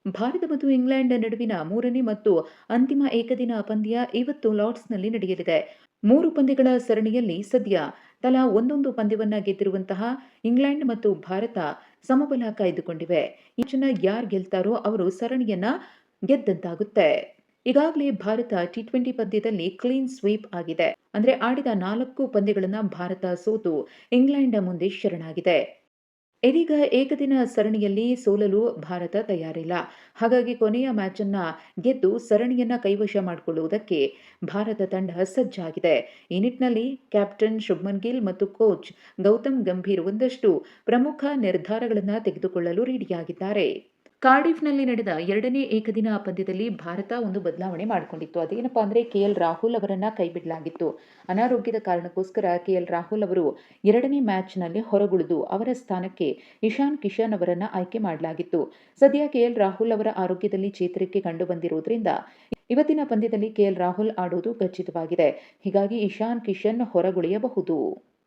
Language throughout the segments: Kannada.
ಭಾರತ ಮತ್ತು ಇಂಗ್ಲೆಂಡ್ ನಡುವಿನ ಮೂರನೇ ಮತ್ತು ಅಂತಿಮ ಏಕದಿನ ಪಂದ್ಯ ಇವತ್ತು ಲಾರ್ಡ್ಸ್ನಲ್ಲಿ ನಡೆಯಲಿದೆ. 3 ಪಂದ್ಯಗಳ ಸರಣಿಯಲ್ಲಿ ಸದ್ಯ ತಲಾ ಒಂದೊಂದು ಪಂದ್ಯವನ್ನ ಗೆದ್ದಿರುವಂತಹ ಇಂಗ್ಲೆಂಡ್ ಮತ್ತು ಭಾರತ ಸಮಬಲ ಕಾಯ್ದುಕೊಂಡಿವೆ. ಈ ಮ್ಯಾಚನ್ನ ಯಾರು ಗೆಲ್ತಾರೋ ಅವರು ಸರಣಿಯನ್ನ ಗೆದ್ದಂತಾಗುತ್ತೆ. ಈಗಾಗಲೇ ಭಾರತ ಟಿ20 ಪಂದ್ಯದಲ್ಲಿ ಕ್ಲೀನ್ ಸ್ವೀಪ್ ಆಗಿದೆ. ಅಂದ್ರೆ ಆಡಿದ 4 ಪಂದ್ಯಗಳನ್ನ ಭಾರತ ಸೋತು ಇಂಗ್ಲೆಂಡ್ ಮುಂದೆ ಶರಣಾಗಿದೆ. ಇದೀಗ ಏಕದಿನ ಸರಣಿಯಲ್ಲಿ ಸೋಲಲು ಭಾರತ ತಯಾರಿಲ್ಲ. ಹಾಗಾಗಿ ಕೊನೆಯ ಮ್ಯಾಚನ್ನ ಗೆದ್ದು ಸರಣಿಯನ್ನ ಕೈವಶ ಮಾಡಿಕೊಳ್ಳುವುದಕ್ಕೆ ಭಾರತ ತಂಡ ಸಜ್ಜಾಗಿದೆ. ಈ ನಿಟ್ಟಿನಲ್ಲಿ ಕ್ಯಾಪ್ಟನ್ ಶುಭ್ಮನ್ ಗಿಲ್ ಮತ್ತು ಕೋಚ್ ಗೌತಮ್ ಗಂಭೀರ್ ಒಂದಷ್ಟು ಪ್ರಮುಖ ನಿರ್ಧಾರಗಳನ್ನು ತೆಗೆದುಕೊಳ್ಳಲು ರೆಡಿಯಾಗಿದ್ದಾರೆ. ಕಾರ್ಡಿಫ್ನಲ್ಲಿ ನಡೆದ 2ನೇ ಏಕದಿನ ಪಂದ್ಯದಲ್ಲಿ ಭಾರತ ಒಂದು ಬದಲಾವಣೆ ಮಾಡಿಕೊಂಡಿತ್ತು. ಅದೇನಪ್ಪಾ ಅಂದ್ರೆ ಕೆಎಲ್ ರಾಹುಲ್ ಅವರನ್ನ ಕೈಬಿಡಲಾಗಿತ್ತು. ಅನಾರೋಗ್ಯದ ಕಾರಣಕ್ಕೋಸ್ಕರ ಕೆಎಲ್ ರಾಹುಲ್ ಅವರು 2ನೇ ಮ್ಯಾಚ್ನಲ್ಲಿ ಹೊರಗುಳಿದು ಅವರ ಸ್ಥಾನಕ್ಕೆ ಇಶಾನ್ ಕಿಶನ್ ಅವರನ್ನ ಆಯ್ಕೆ ಮಾಡಲಾಗಿತ್ತು. ಸದ್ಯ ಕೆಎಲ್ ರಾಹುಲ್ ಅವರ ಆರೋಗ್ಯದಲ್ಲಿ ಚೇತರಿಕೆ ಕಂಡು ಬಂದಿರುವುದರಿಂದ ಇವತ್ತಿನ ಪಂದ್ಯದಲ್ಲಿ ಕೆಎಲ್ ರಾಹುಲ್ ಆಡುವುದು ಖಚಿತವಾಗಿದೆ. ಹೀಗಾಗಿ ಇಶಾನ್ ಕಿಶನ್ ಹೊರಗುಳಿಯಬಹುದು.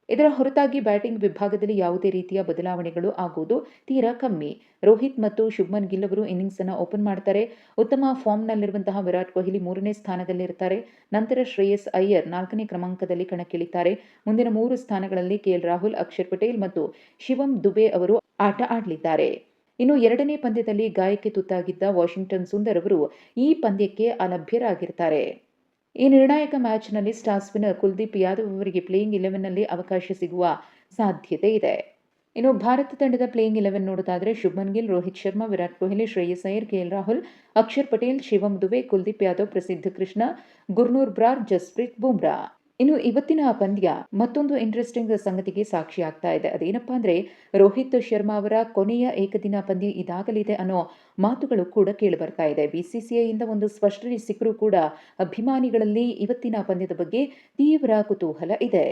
ಇದರ ಹೊರತಾಗಿ ಬ್ಯಾಟಿಂಗ್ ವಿಭಾಗದಲ್ಲಿ ಯಾವುದೇ ರೀತಿಯ ಬದಲಾವಣೆಗಳು ಆಗುವುದು ತೀರಾ ಕಮ್ಮಿ. ರೋಹಿತ್ ಮತ್ತು ಶುಭ್ಮನ್ ಗಿಲ್ ಅವರು ಇನ್ನಿಂಗ್ಸ್ ಅನ್ನು ಓಪನ್ ಮಾಡ್ತಾರೆ. ಉತ್ತಮ ಫಾರ್ಮ್ನಲ್ಲಿರುವಂತಹ ವಿರಾಟ್ ಕೊಹ್ಲಿ 3ನೇ ಸ್ಥಾನದಲ್ಲಿರ್ತಾರೆ. ನಂತರ ಶ್ರೇಯಸ್ ಅಯ್ಯರ್ 4ನೇ ಕ್ರಮಾಂಕದಲ್ಲಿ ಕಣಕ್ಕಿಳಿತಾರೆ. ಮುಂದಿನ 3 ಸ್ಥಾನಗಳಲ್ಲಿ ಕೆಎಲ್ ರಾಹುಲ್, ಅಕ್ಷರ್ ಪಟೇಲ್ ಮತ್ತು ಶಿವಮ್ ದುಬೆ ಅವರು ಆಟ ಆಡಲಿದ್ದಾರೆ. ಇನ್ನು 2ನೇ ಪಂದ್ಯದಲ್ಲಿ ಗಾಯಕ್ಕೆ ತುತ್ತಾಗಿದ್ದ ವಾಷಿಂಗ್ಟನ್ ಸುಂದರ್ ಅವರು ಈ ಪಂದ್ಯಕ್ಕೆ ಅಲಭ್ಯರಾಗಿರ್ತಾರೆ. ಈ ನಿರ್ಣಾಯಕ ಮ್ಯಾಚ್ನಲ್ಲಿ ಸ್ಟಾರ್ ಸ್ಪಿನ್ನರ್ ಕುಲ್ದೀಪ್ ಯಾದವ್ ಅವರಿಗೆ ಪ್ಲೇಯಿಂಗ್ 11ನಲ್ಲಿ ಅವಕಾಶ ಸಿಗುವ ಸಾಧ್ಯತೆ ಇದೆ. ಇನ್ನು ಭಾರತ ತಂಡದ ಪ್ಲೇಯಿಂಗ್ 11 ನೋಡೋದಾದರೆ ಶುಭ್ಮನ್ ಗಿಲ್, ರೋಹಿತ್ ಶರ್ಮಾ, ವಿರಾಟ್ ಕೊಹ್ಲಿ, ಶ್ರೇಯಸ್ ಅಯ್ಯರ್, ಕೆಎಲ್ ರಾಹುಲ್, ಅಕ್ಷರ್ ಪಟೇಲ್, ಶಿವಮ್ ದುಬೆ, ಕುಲ್ದೀಪ್ ಯಾದವ್, ಪ್ರಸಿದ್ಧ ಕೃಷ್ಣ, ಗುರ್ನೂರ್ ಬ್ರಾರ್, ಜಸ್ಪ್ರೀತ್ ಬುಮ್ರಾ. ಇನ್ನು ಇವತ್ತಿನ ಪಂದ್ಯ ಮತ್ತೊಂದು ಇಂಟ್ರೆಸ್ಟಿಂಗ್ ಸಂಗತಿಗೆ ಸಾಕ್ಷಿಯಾಗ್ತಾ ಇದೆ. ಅದೇನಪ್ಪಾ ಅಂದ್ರೆ ರೋಹಿತ್ ಶರ್ಮಾ ಅವರ ಕೊನೆಯ ಏಕದಿನ ಪಂದ್ಯ ಇದಾಗಲಿದೆ ಅನ್ನೋ ಮಾತುಗಳು ಕೂಡ ಕೇಳಿಬರ್ತಾ ಇದೆ. ಬಿಸಿಸಿಐಯಿಂದ ಒಂದು ಸ್ಪಷ್ಟನೆ ಸಿಕ್ಕರೂ ಕೂಡ ಅಭಿಮಾನಿಗಳಲ್ಲಿ ಇವತ್ತಿನ ಪಂದ್ಯದ ಬಗ್ಗೆ ತೀವ್ರ ಕುತೂಹಲ ಇದೆ.